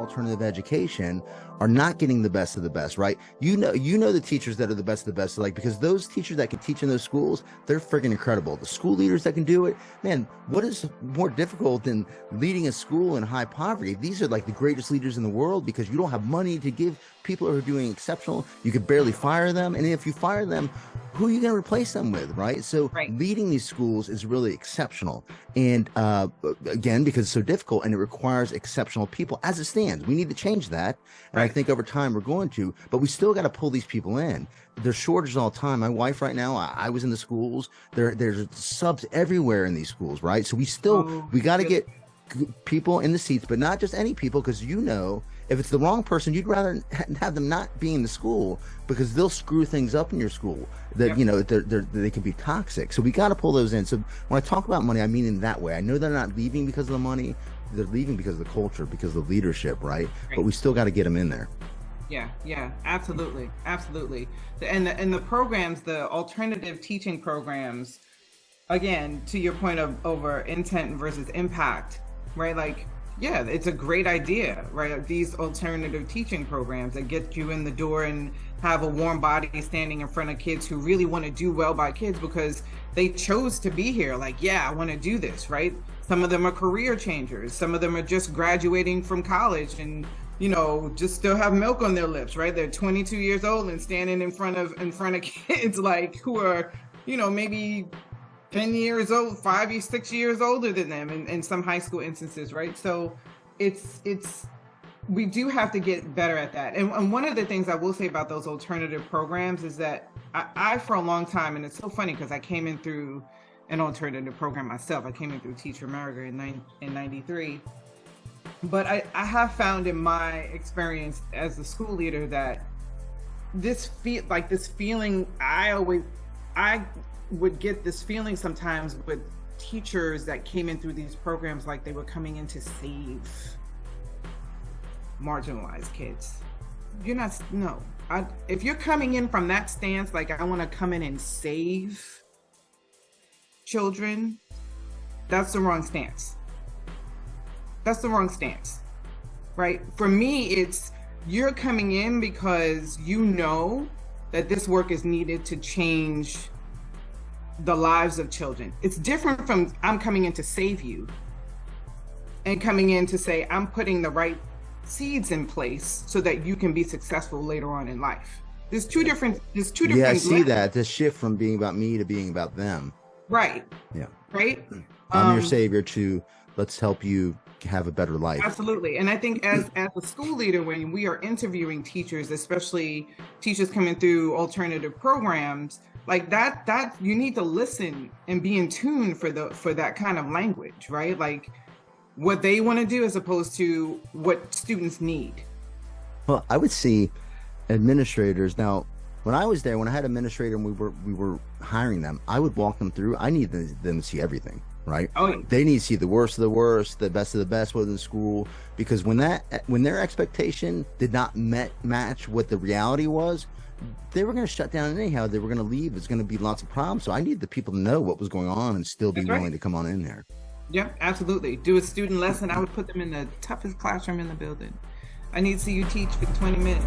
alternative education are not getting the best of the best, right? You know the teachers that are the best of the best, like, because those teachers that can teach in those schools, they're freaking incredible. The school leaders that can do it, man, what is more difficult than leading a school in high poverty? These are like the greatest leaders in the world, because you don't have money to give people who are doing exceptional. You could barely fire them, and if you fire them, who are you going to replace them with, right? So leading these schools is really exceptional, and again, because it's so difficult and it requires exceptional people as it stands. We need to change that, and I think over time we're going to, but we still got to pull these people in. There's shortages all the time. My wife right now, I was in the schools, there's subs everywhere in these schools, right? So we got to get people in the seats, but not just any people, because if it's the wrong person, you'd rather have them not be in the school, because they'll screw things up in your school. That they can be toxic. So we got to pull those in. So when I talk about money, I mean in that way. I know they're not leaving because of the money; they're leaving because of the culture, because of the leadership, right? But we still got to get them in there. Yeah, absolutely. And the programs, the alternative teaching programs, again, to your point of over intent versus impact, right? Like, yeah, it's a great idea, right? These alternative teaching programs that get you in the door and have a warm body standing in front of kids who really want to do well by kids because they chose to be here. Like, yeah, I want to do this, right? Some of them are career changers. Some of them are just graduating from college and, just still have milk on their lips, right? They're 22 years old and standing in front of kids like who are, maybe 10 years old, 5 or 6 years older than them in some high school instances, right? So we do have to get better at that. And one of the things I will say about those alternative programs is that I for a long time, and it's so funny because I came in through an alternative program myself. I came in through Teach America in 93. But I have found in my experience as a school leader that this feeling, I would get this feeling sometimes with teachers that came in through these programs like they were coming in to save marginalized kids. If you're coming in from that stance, like I want to come in and save children, that's the wrong stance. That's the wrong stance, right? For me, it's you're coming in because you know that this work is needed to change the lives of children. It's different from I'm coming in to save you and coming in to say I'm putting the right seeds in place so that you can be successful later on in life. There's two different. Yeah, I see that, the shift from being about me to being about them. Right. Yeah. Right. I'm your savior to let's help you have a better life. Absolutely. And I think as a school leader, when we are interviewing teachers, especially teachers coming through alternative programs, like that you need to listen and be in tune for that kind of language, right? Like what they want to do as opposed to what students need. Well, I would see administrators now. When I was there, when I had administrator and we were hiring them, I would walk them through. I need them to see everything, right? Oh, yeah. They need to see the worst of the worst, the best of the best within the school, because when their expectation did not match what the reality was, they were going to shut down anyhow. They were going to leave. It's going to be lots of problems. So I need the people to know what was going on and still be willing to come on in there. Yeah, absolutely. Do a student lesson. I would put them in the toughest classroom in the building. I need to see you teach for 20 minutes.